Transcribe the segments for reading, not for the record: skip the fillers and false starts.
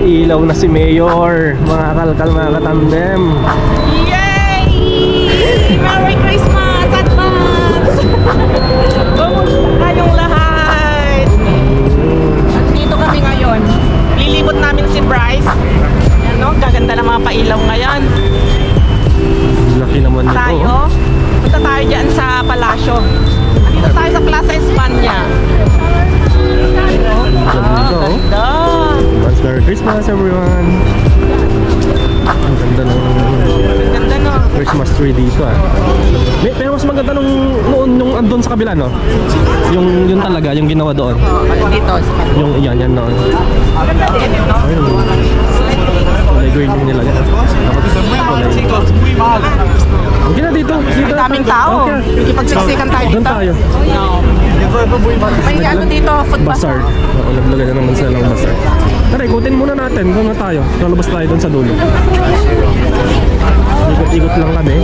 ilaw na si Mayor, mga kalkal, mga katandem. Yay! Merry Christmas! Advance! Kamusta kayong lahat? Dito kami ngayon. Lilibot namin si Bryce. Ano, gaganda ng mga pailaw ngayon. Laki naman nito. Tayo, punta tayo dyan sa Palasyo. Dito tayo sa Plaza España. Ganda, oh. Ganda. Advance Merry Christmas, everyone. Ang ganda ng Ganda no? Christmas tree dito, ah. Pero mas maganda noon yung andun sa kabila, no? Yung talaga, yung ginawa doon. Dito. Yung yan noon. Ganda din ito. Ayun. Kulay green yung nilagay. Okay na dito. Ang daming tao. Okay. Ikipagsiksikan tayo Doon dito. tayo. May ano dito, food Bazaar. Oo, naglagay na naman sila ng bazaar. Tara, ikutin muna natin. Doon na tayo. Lalabas tayo doon sa dulo. Ikot-ikot lang kami.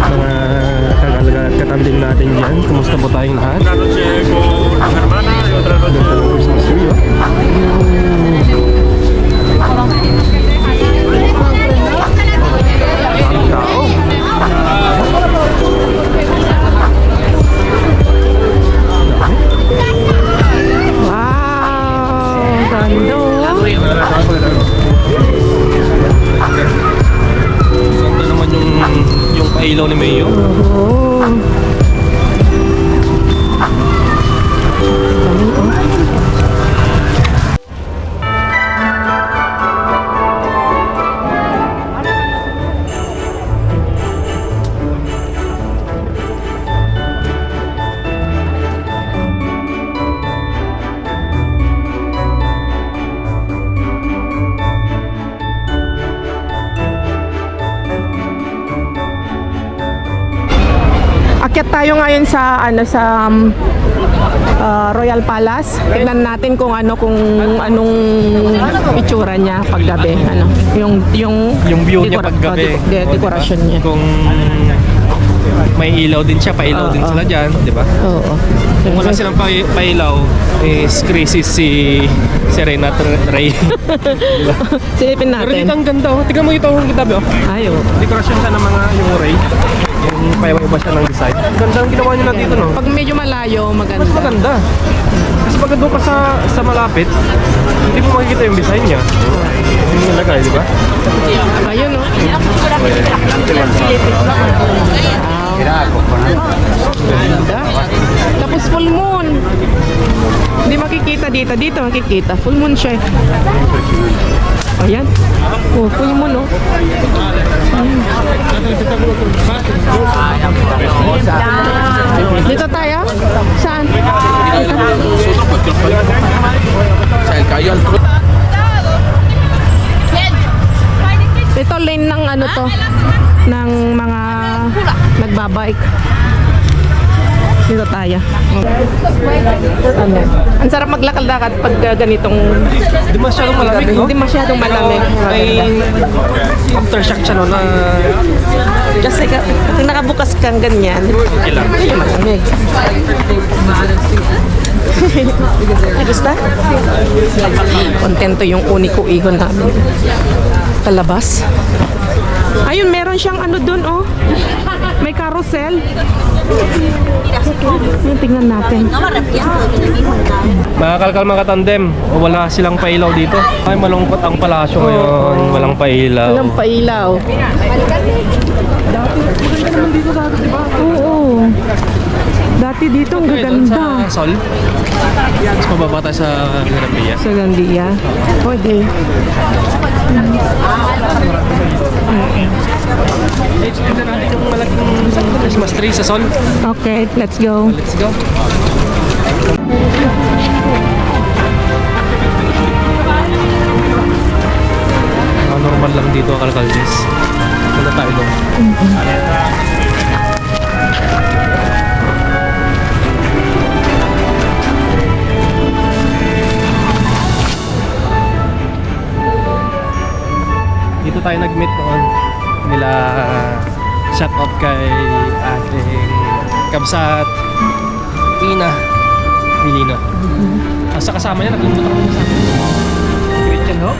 Mga kagalaga at katanding natin dyan. Kumusta po tayong lahat? Doon tayo ng Christmas tree, oh. Ganda naman yung pailaw ni Mayo. Akyat tayo ngayon sa Royal Palace. Tignan natin kung anong itsura niya paggabi, yung view niya paggabi. Dekorasyon niya. Kung may ilaw din siya, pailaw din sila dyan, di ba? Oo. Kung wala silang pailaw, is crisis si Serena Ray. Diba? Silipin Pero natin. dito ang ganda, oh. Tignan mo ito ang kitabi, oh. Ayo. Dekorasyon siya ng mga yung Ray. Yung paiba-iba siya ng design. Ganda ang ginawa niyo na dito, no? Pag medyo malayo, maganda. Mas maganda. Kasi pag doon ka sa malapit, hindi mo makikita yung design niya. Yung nilagay, di ba? Ayun, no? Ganda. Tapos full moon. Hindi makikita dito. Dito makikita. Full moon siya. Ayan. Oh, full moon, no? Dito tayo? Saan? Ito lane ng ano to, ng mga nagbabike. Dito tayo. Ano? Ang sarap maglakad-lakad pag ganitong Hindi masyadong malamig, no? hindi masyadong malamig. May aftershock siya, no? Na Kasi pag nakabukas kang ganyan, ilang. malamig. Ay, gusta? Kontento yung uniko-ihon namin. Kalabas. Ayun, meron siyang ano dun, oh. May carousel. Ayun, tingnan natin. Mga kalkal, mga katandem, wala silang pailaw dito. Ay, malungkot ang palasyo ngayon. Walang pailaw. Walang pailaw. Oo. Dati dito ang gaganda. Sa Sol. Mas mababa tayo sa Grandia. Sa Gandia. Pwede. Tignan natin yung malaking Christmas tree sa Sol. Okay, let's go. Let's go. Normal lang dito, kalkaldes. Punta tayo doon. Dito tayo nag-meet noon nila, shout out kay ating kabsat Ina Milino. Sa kasama niya, nakalimutan ko kasama. Christian no?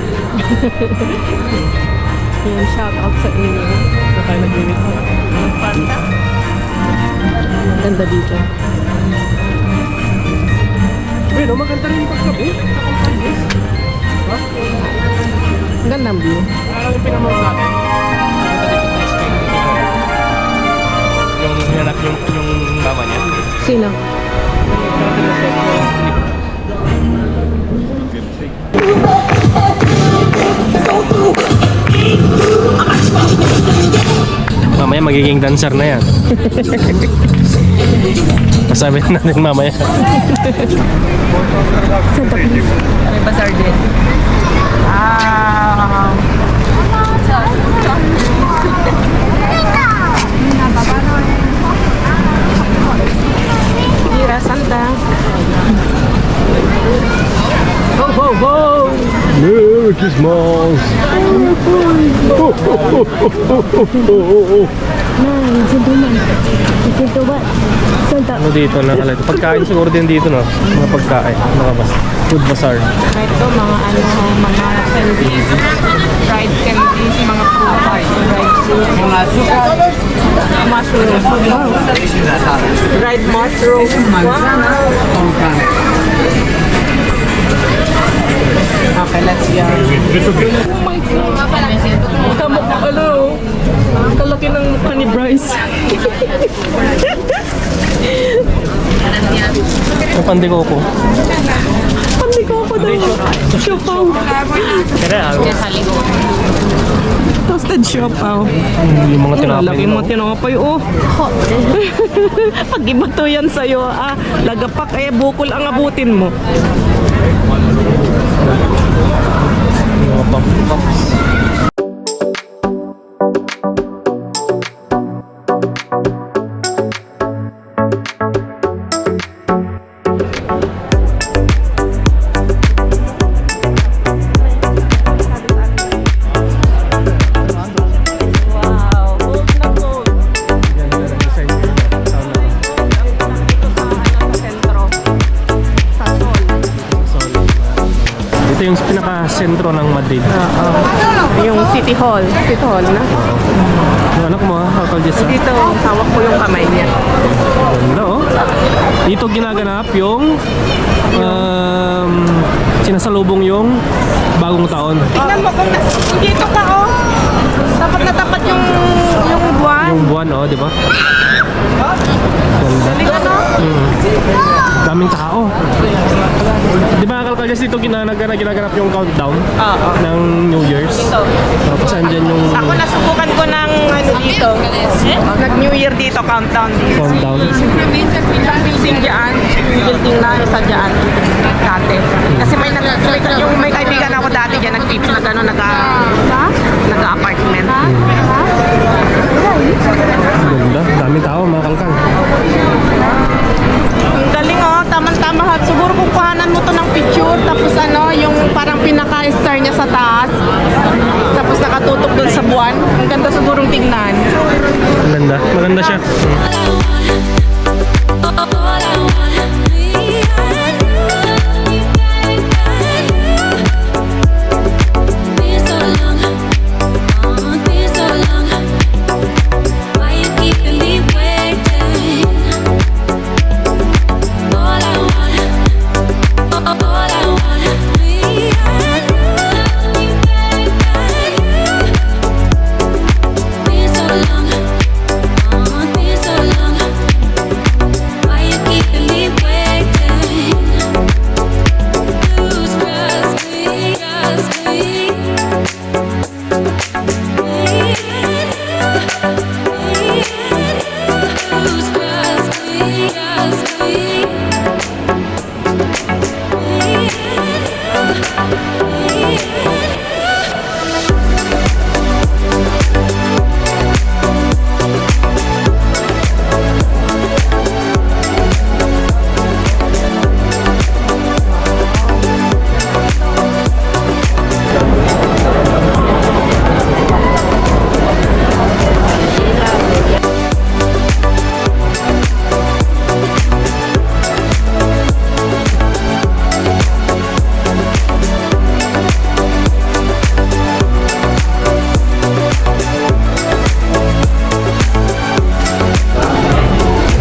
Yan, shout out sa inyo. Saan tayo nag-limit mo? Ganda dito. Uy, no, maganda rin yung pagkabi. Ha? Ang gandang view. Ano yung pinamahal natin? Yung hinanap yung mama niya. Sino? Mamaya magiging dancer na yan. Masabi natin mamaya. May bazaar din. Gira Santa. Ho, ho, ho! Merry Christmas! Ano dito nakalito? Pagkain siguro din dito, no? Mga pagkain, mga food bazaar. Ito, mga mga candies. Fried candies, mga prutas. Fried fruit. Mushroom. Wow. Dried mushroom. Wow. Okay, let's go. Oh my God. Tama ko, ano? Kalaki ng mukha ni Bryce. Ang pandikoko. Pandi ko ako daw. Siopaw. Toasted siopaw. Yung mga tinapay. Laki mo tinapay, oh. Pag iba to yan sa'yo, lagapak, bukol ang abutin mo. Mga pampupaps. Ito yung pinaka-sentro ng Madrid. Yung City Hall. City Hall na. Yung anak mo, Uncle Jess. Dito, hawak ko yung kamay niya. Ganda, oh. Dito ginaganap yung sinasalubong yung bagong taon. Tignan mo kung dito ka, oh. Tapat na tapat yung buwan. Yung buwan, oh, di ba? Ganda. Hindi ka, no? Daming tao. Di ba, Uncle Jess, dito ginaganap yung countdown Oo. ng New Year's? Dito. Tapos andyan yung Ako nasubukan ko ng ano dito. Nag-New Year dito, countdown dito. countdown. Isang building dyan. Building na isa dyan. Dati. Kasi may kaibigan ako dati dyan nag-tips na gano'n nag-apartment. Ganda. Daming tao, mga kalkal. Ang galing, oh. Tama-tama. Siguro kukuhanan mo to ng picture. Tapos ano, yung parang pinaka-star niya sa taas. Tapos nakatutok dun sa buwan. Ang ganda sigurong tingnan. Maganda. Maganda siya.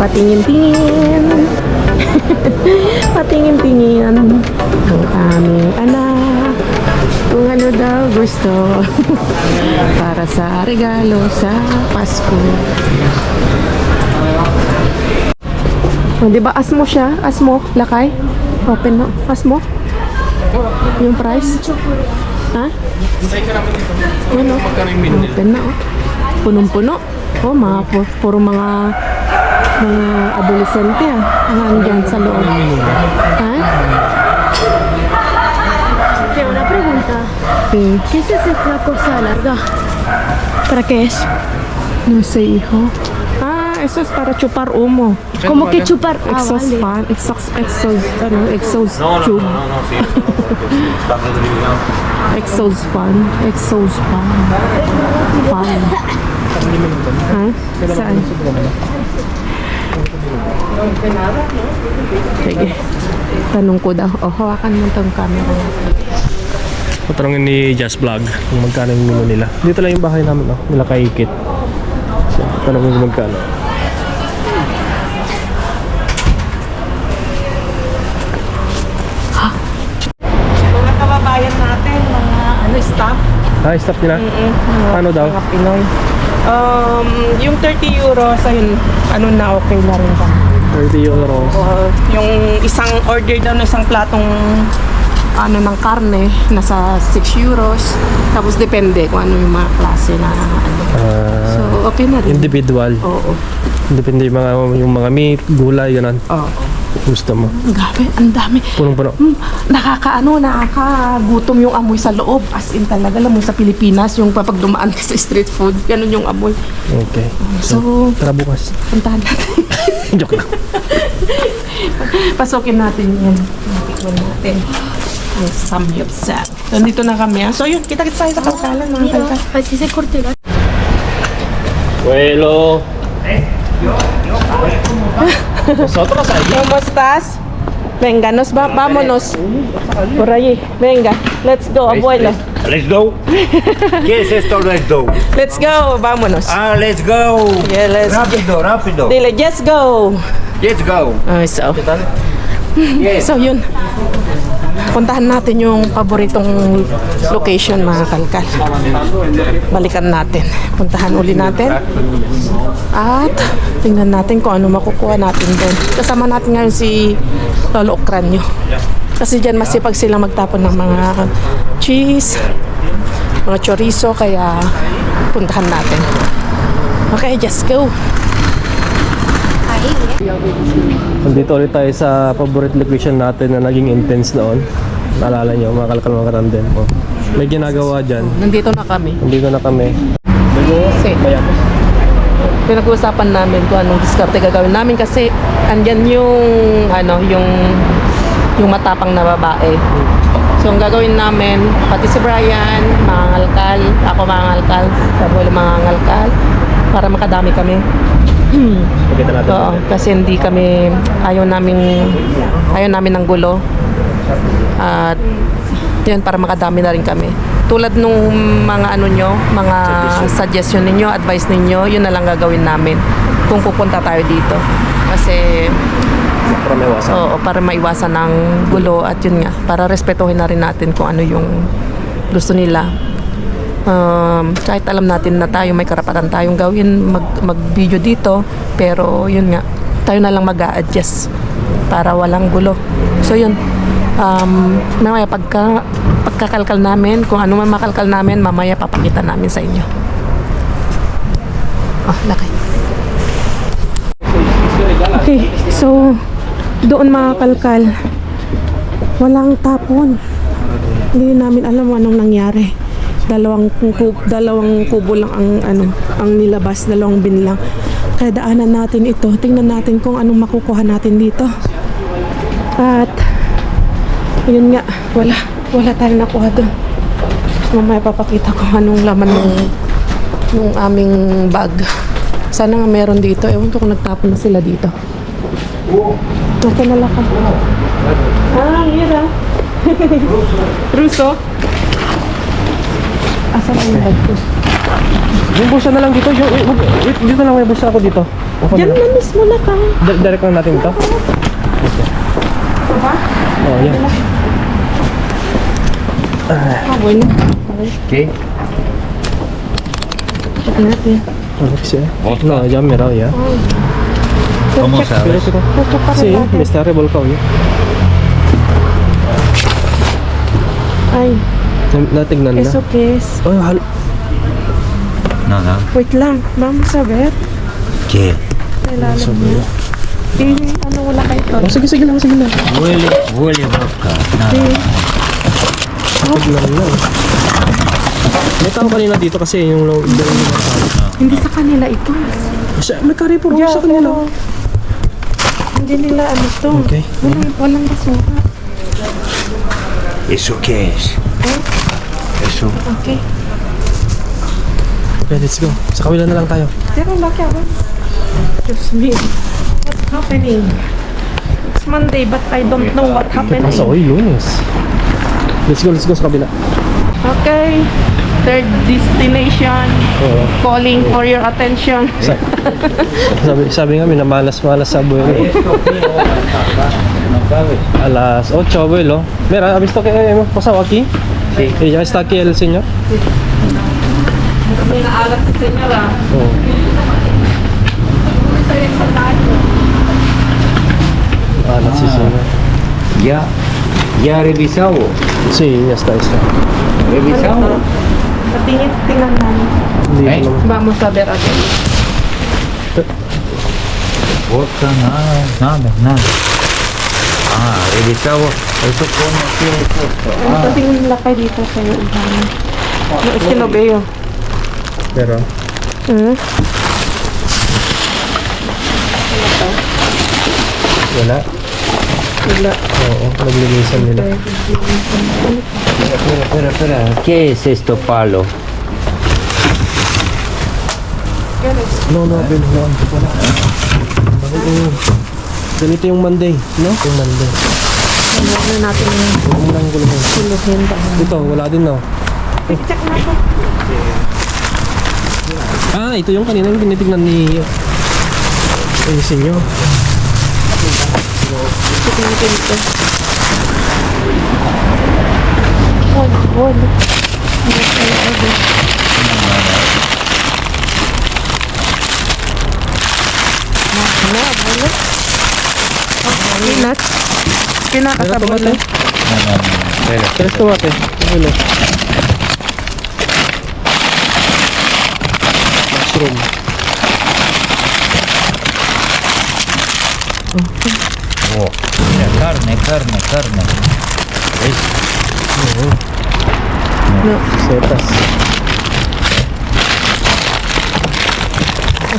Patingin-tingin. Patingin-tingin ang aming anak. Kung ano daw gusto para sa regalo sa Pasko. Oh, di ba as mo siya? As mo, lakay? Open mo. As mo? Yung price? Ha? Ano? Open na, oh. Punong-puno. Oh, puro mga adolescente ang andyan sa loob. Ha? Tengo una pregunta. ¿Qué es ese flaco larga? ¿Para qué es? No sé, hijo. Ah, eso es para chupar humo. ¿Cómo que chupar? Ah, Exhaust vale. fan. Exhaust tube. Exhaust fan. Exhaust fan. Fan. Ha? Saan? Sige. Tanong ko daw. Oh, hawakan mo itong camera. Patanungin ni Just Vlog kung magkano yung menu nila. Dito lang yung bahay namin, no? Nila Kaikit. So, tanungin kung magkano. Mga kababayan natin, mga staff. Ah, stop nila? Ano daw? Mga Pinoy. Yung 30 euros, ayun, na okay na rin kami. 30 euros. Yung isang order daw na isang platong ng karne, nasa 6 euros. Tapos depende kung ano yung mga klase na So, okay na rin. Individual. Oo. Depende yung mga meat, gulay, gano'n. Oo. Gusto mo. Ang dami. Punong-puno. Nakakagutom yung amoy sa loob. As in talaga, alam mo sa Pilipinas, yung kapag dumaan ka sa street food, ganun yung amoy. Okay. So, Tara bukas. puntahan natin. Joke lang. Pasukin natin yan. Natikman natin. Ang samyupsal. So, nandito na kami. So, yun. Kita-kita tayo sa kalsalan, mga Mira, kalsal. así se corta el Bueno. Nosotros ahí. ¿Cómo estás? Venga, vámonos. Por allí. Venga, let's go, abuelo. Let's go. ¿Qué es esto? Let's go. Let's go, vámonos. Ah, let's go. Yeah, let's Rápido, rápido. Dile, just go. Let's go. Yes. So, yun. Puntahan natin yung paboritong location, mga kalkal. Balikan natin. Puntahan uli natin. At tingnan natin kung ano makukuha natin doon. Kasama natin ngayon si Lolo Okranyo. Kasi dyan masipag sila magtapon ng mga cheese, mga chorizo, kaya puntahan natin. Okay, just go. Nandito ulit tayo sa favorite location natin na naging intense noon. Naalala nyo, mga kalkal mga karandem. Oh. May ginagawa dyan. Nandito na kami. Nandito na kami. Kasi pinag-uusapan namin kung anong diskarte gagawin namin kasi andyan yung matapang na babae. So ang gagawin namin, pati si Brian, mga ngalkal, ako mga ngalkal, sabuelo mga ngalkal, para makadami kami. Pakita natin. Oo, kasi hindi kami, ayaw namin ng gulo. At yun, para makadami na rin kami. Tulad nung mga mga suggestion ninyo, advice ninyo, yun na lang gagawin namin kung pupunta tayo dito. Kasi Para may wasan. oo, para maiwasan ng gulo at yun nga, para respetuhin na rin natin kung ano yung gusto nila. Kahit alam natin na tayo may karapatan tayong gawin mag-video dito, pero yun nga, tayo na lang mag-a-adjust para walang gulo. So yun, mamaya pagkakalkal namin, kung ano man makalkal namin, mamaya papakita namin sa inyo. Lakay. Okay, so doon mga kalkal, walang tapon. Hindi namin alam anong nangyari. Dalawang kubo lang ang nilabas, dalawang bin lang. Kaya daanan natin ito. Tingnan natin kung anong makukuha natin dito. At yun nga, wala tayong nakuha doon. Mamaya papakita ko anong laman ng aming bag. Sana nga meron dito. Ewan ko kung nagtapon na sila dito. Nasa nalakad. Mira. Russo. Asan na yung bag ko? Yung bulsa na lang dito. Wait, dito lang may bulsa ako dito. Okay Yan na. na mismo na ka. Direct lang natin ito. Okay. Diba? Oh, yan. Ah, bueno. Okay. Check natin. Alexia. Vodka. No, ya mira, ya. ¿Cómo Pero sabes? pero. Check pa Sí, rin natin. me está revolcado ya. Ay, Natignan na. eso que es. Oh, Nada. Wait lang, vamos a ver. ¿Qué? Kailangan mo. Ano wala kayo ito? Oh, sige lang, sige lang. Huele vodka. Nada. Tignan na. May tao kanina dito kasi yung Hindi sa kanila ito. may Carrefour Yeah, sa kanila. pero hindi nila ano to. Okay. Walang basura. ¿Eso qué es? Eso. Okay. Okay, let's go. Sa kabila na lang tayo. Pero laki ako. Excuse me. What's happening? It's Monday but I don't know what happening. Nasa oy, lunes. Let's go sa kabila. Okay. Third destination. Oo. Calling for your attention. Sabi nga, minamalas-malas sa abuelo. Alas 8, abuelo. Mira, ¿has visto que hemos pasado aquí? Sí. Y ya está aquí el señor. May naalat si senyora. Oo. Alas si señor. Ya revisado. Sí, ya está. Revisado. Tingnan namin. Hindi Eh? ko naman. Vamos a ver again. Vodka, nada. Ah, revisado. Eso como que es esto. Ano Ah, kasi yung lakay dito sa iyo ulan? No, es que no veo. Pero, wala. Wala. Oo, naglilisan nila. espera. ¿Qué es esto, palo? No, Bill, no. Wala. Bakit yung... Ganito yung Monday, no? Yung Monday. Ano na natin yung Huwag mo lang guluhin. suluhin ba? Ito, wala din, no? Check na ito. Ah, ito yung kanina yung tinitignan ni... Yung senyo. Check natin ito. Wala. Peanuts. Pinakasabon tomate. lang. Espera. Tres tomate. Ano? Mushroom. Oh, mira, carne. ¿Ves? No. Setas.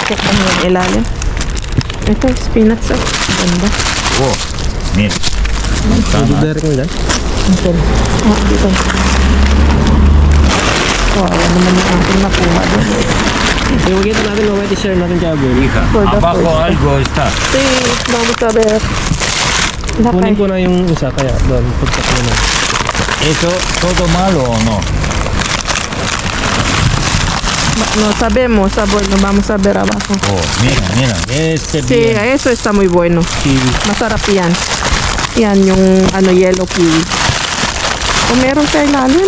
Check pa yung ilalim. Ito, spinach. Ganda. Oh, mira. Medyo direct mo dyan. Dito. Kawawa naman yung ating nakuha doon. Yung makita natin, mamaya i-share natin kay Abel. Hija, For the abajo first. algo está. Sí, vamos a ver. Kunin Lakay. ko na yung isa, kaya doon. Pagkat mo na. ¿Eso todo malo o no? No sabemos, abuelo. Vamos a ver abajo. Oh, mira. Este Sí, bien. eso está muy bueno. Kiwi. Masarap yan. Yan yung yellow kiwi. O meron sa ilalim.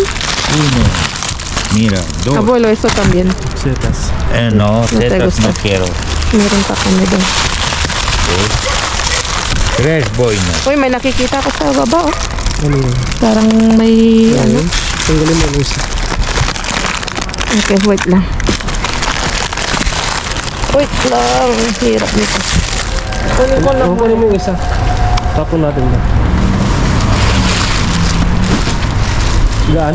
Uno. Mira, dos. Abuelo, eso también. Setas. No, te setas no gusta. quiero. Meron pa kami doon. Tres boinas. Uy, may nakikita ko sa baba, oh. Ano yun? Parang may, ano. Tanggalin mo yung isa. Okay, wait lang. Wait lang. Hirap nito. Kunin ko lang. Kunin mo yung isa. Tapon natin ba? Gaan?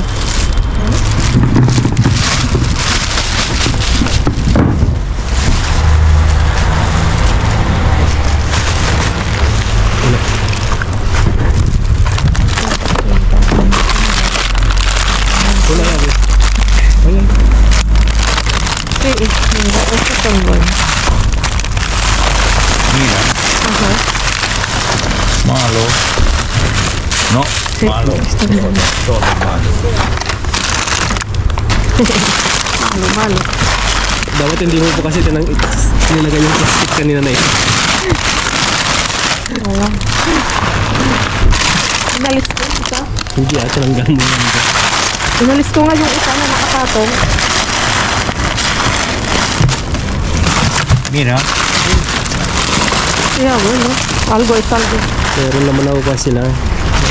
Wala yan. Ayan. Sí, mira, ito tambol. Mira, Ajá. malo. No, Sí, malo. está bien. Todo malo. Malo, malo. Dapat hindi mo po kasi nilagay yung plastic kanina na ito. Oo. Inalis ko yung isa. Hindi tinanggal mo yan. Inalis ko nga yung isa na nakakatong. Mira. Yeah, bueno. Algo es algo. Pero naman ako pa sila.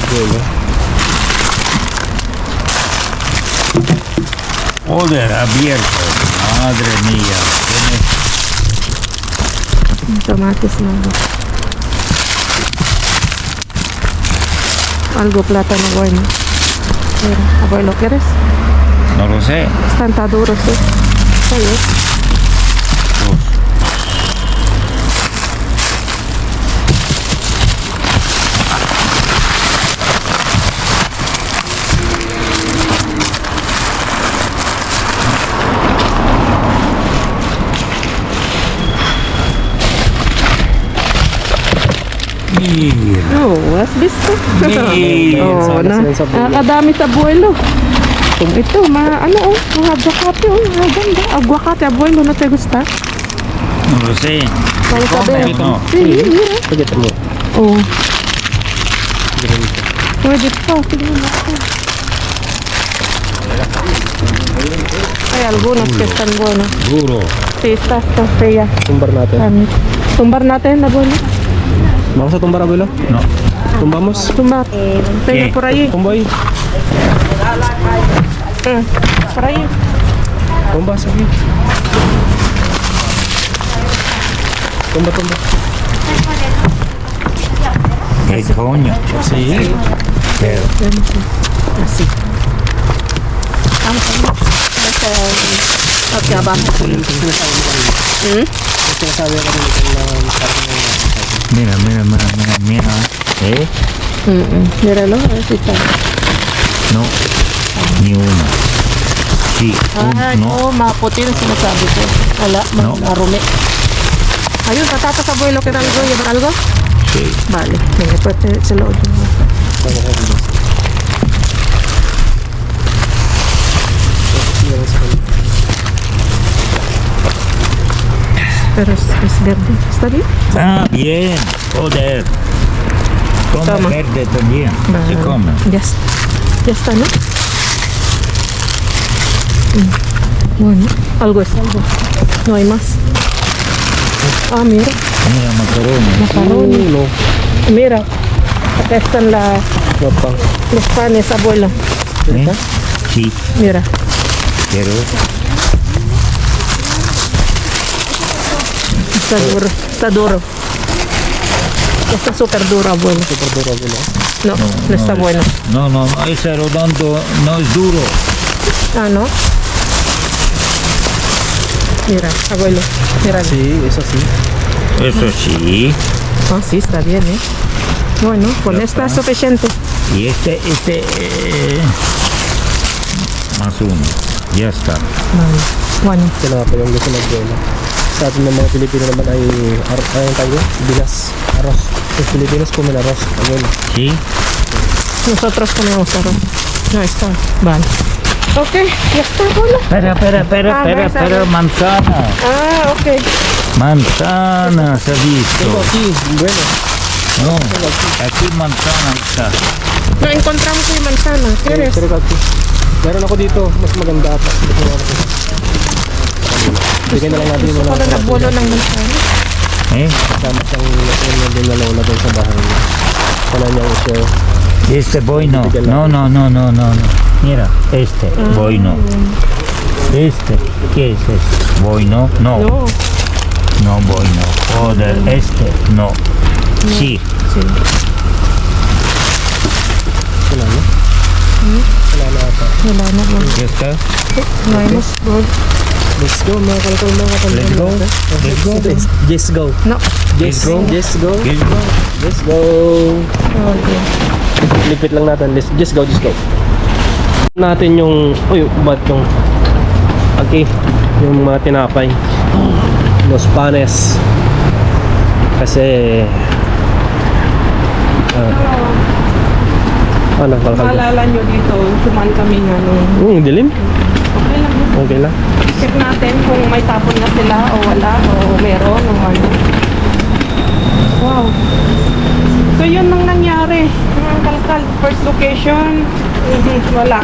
Bueno. Joder, abierto. Madre mía. Tomates na. Algo plátano bueno. Mira, abuelo, ¿quieres? No lo sé. Están tan duros, ¿sí? Sa'yo. Mira. Oh, has visto? Mira. Oh, Sana na. sila sa bulo. Nakakadami sa abuelo. Ito, mga aguacate, mga ganda. Aguacate, abuelo, ¿no te gusta? No lo sé. Vamos a ver. No. Sí, mira. Pagkita mo. Oh. Pwede pa, tignan natin. Hay algunos que están buenos. Duro. Sí, está fea. Tumbar natin. Tumbar natin, abuelo. Vamos a tumbar, abuelo. No. Tumbamos. Tumbar. Tenga ¿Qué? por ahí. Tumboy. Por ahí. Tumbas aquí. Tumba. ¿Qué coño? Sí. Pero. Así. Hacia abajo. Mira. ¿Eh? Míralo, a ver si está. No. Ni una. Sí. No, maputi na sinasabi ko. Wala, No. marumi. Ayun, patatas abuelo, ¿quieres algo? ¿Llevar algo? Sí. Vale, venga, pues se lo oye. Pero es verde, ¿está bien? Ah, bien. Joder. Come Toma. verde también. Se Vale. come. Ya está, ¿no? Bueno, algo es algo. No hay más. Ah, mira, Mira, macaroni. macaroni. No. Mira, acá están No pa. los panes, abuelo. ¿Eh? Sí, Mira, pero está duro. Está súper duro, abuelo. Super duro, abuelo. No está es- bueno. No, ese redondo no es duro. Ah, ¿no? Mira, abuelo, mira. Sí, eso sí. Eso sí. Ah, sí, está bien, ¿eh? Bueno, con Ya esta es está. suficiente. Y más uno. Ya está. Vale. Bueno, Sila pa yung gusto mag-abuelo. Sa atin ng mga Pilipino naman ay ayun tayo, bigas, arroz. Sa Pilipinas comen arroz, abuelo. ¿Sí? nosotros comemos arroz. No está. Vale. Ok, ya está, abuelo. Espera, gracias. manzana. Ah, ok. Manzana, se ha visto. Aquí, bueno. No, aquí manzana está. No encontramos yung manzana. ¿Quieres? Pero aquí. Meron ako dito, mas maganda pa. Bigyan na lang natin yung Gusto ko na nabulo ng manzana. ¿Eh? kasama siyang yung din na lola doon sa bahay niya. Wala niyang i-share. Este boy no. No. Mira, este boy no. Este, ¿qué es este? Boy no. No, No. boy no. Joder, este no. Sí. Sí. Wala na? Wala na ata. Wala na po. ¿Ya está? No hay más. Let's go mga kalakal mga katandaan. Let's go. natin. Let's go. Just go. No. Just go. Just go. Let's go. Just go. Okay. Lipit lang natin. Just go. Natin yung, ba't yung, okay, yung mga tinapay. Los panes. Kasi, ano, kalakal. Maalala nyo dito, tumaan kami nga nung... Dilim. Okay lang yun. Okay lang. Check natin kung may tapon na sila o wala o meron o ano. Wow. So yun ang nangyari. Mga kalkal, first location, wala.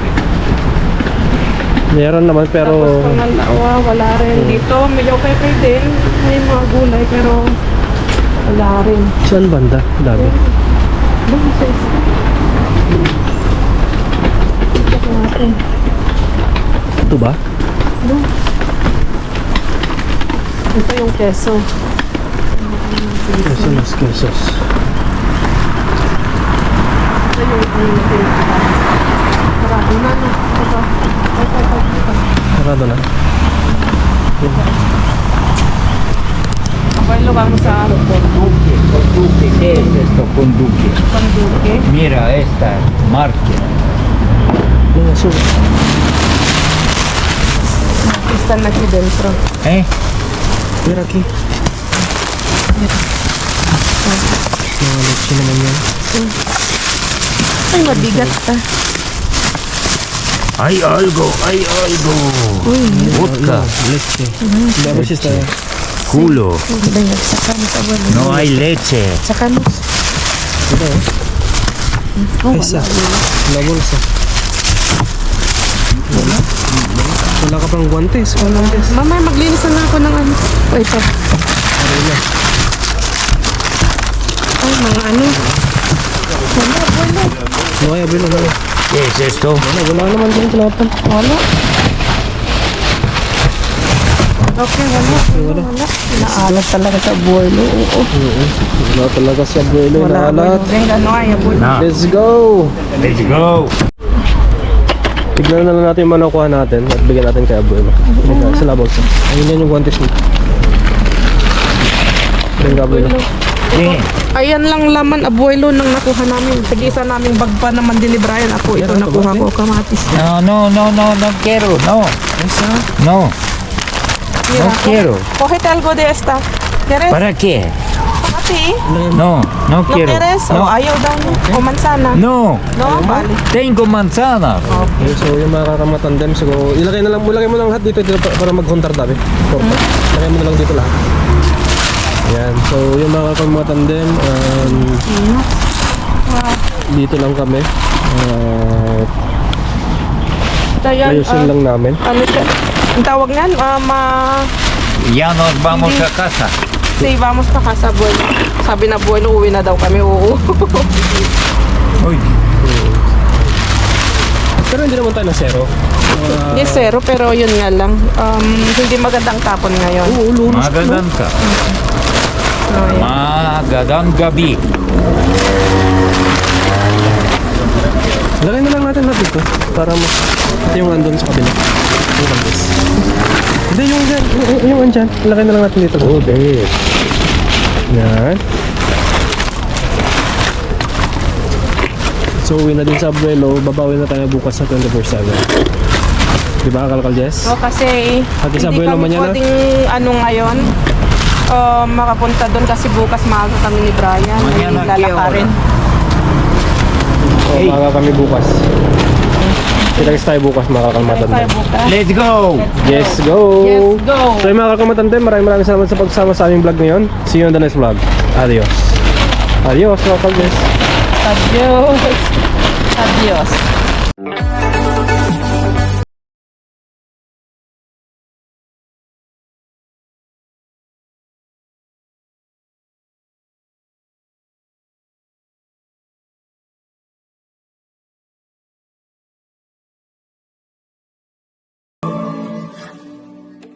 Meron naman pero Tapos pangalawa, wala rin. Dito, medyo okay din. May mga gulay pero wala rin. saan banda? Dami. Doon sa isa. Check natin. Ito ba? Doon. Ito yung keso. Quesos. Ito yung marami na, no? Ito. Sarado na. Abuelo, vamos a Conduque. ¿Qué es esto? Conduque. Panduque. Mira esta, marque. Yung asul. Están aquí dentro. ¿Eh? Mira aquí. Mga leche naman yan. Ay, mabigat pa. Hay algo, hay algo. Vodka. Leche. Tapos esta. Culo. Venga, sacamos, abuelo. No hay leche. Sacamos. Ito oh. Esa. La bolsa. Wala ka pang guantes. Guantes. Mama, maglinisan na ako ng ano. O, ito. Arena. Ay, mga ano. Wala, abuelo. No hay abuelo. Wala. ¿Qué es esto? Wala naman din tinapon. Wala. Okay, wala. Naalat talaga sa abuelo. Oo. Wala talaga si abuelo. Wala, Naalat. abuelo. Venga, no hay abuelo. No. Let's go! Let's go. Tignan na lang natin yung manukuha natin at bigyan natin kay abuelo. Sa labog sa. Ayun yan yung guantes mo. Bigyan ka abuelo. Sí. Ayan lang laman, abuelo, nang nakuha namin. Tag-isa naming bag pa naman dilibrayan. Ako, ito Meron nakuha ba? ko, kamatis. No quiero, no. Esa? No. Mira, quiero. Cógete algo de esta. ¿Quieres? ¿Para qué? Kamati? No, no ¿Lo quiero. quieres? O No. ayaw daw niya. O manzana? No, No, vale. tengo manzana. Okay, so yung mga kakamatandem, so ilagay mo lang lahat dito para maghuntar dami. Ilagay mo na lang dito lahat. Ayan, so yung mga kakamatandem, dito lang kami. Ayan, Ayusin lang namin. ano siya? Ang tawag niyan? Ya nos vamos a casa. Say, vamos pa casa, abuelo. Sabi na abuelo, uwi na daw kami. Oo. Uy, Pero hindi naman tayo na zero. Yes, zero, pero yun nga lang. Hindi magandang tapon ngayon. Oo, lunos. magandang ka. Ayan. Magandang gabi. Ilagay na lang natin lahat dito para ito yung andun sa kabila. Yung kambis. Hindi, yung dyan. Yung andyan. Ilagay na lang natin dito. Oh, there. Yan. So, uwi na din sa abuelo. Babawi na tayo bukas sa 24/7. Diba, Kalkal Jess? O, kasi Pati sa hindi abuelo kami mañana? pwedeng ano ngayon. Makapunta doon kasi bukas maaga kami ni Brian. Mañana, May lalakarin. O, Hey. maaga kami bukas. Kita-kits tayo bukas, mga Tayo kalkamatandem. bukas. Let's go. Yes, go! Yes, go! So, yung mga kalkamatandem, maraming salamat sa pagsama sa aming vlog ngayon. See you on the next vlog. Adios. Adios, Kalkal Jess. Adios. Adios.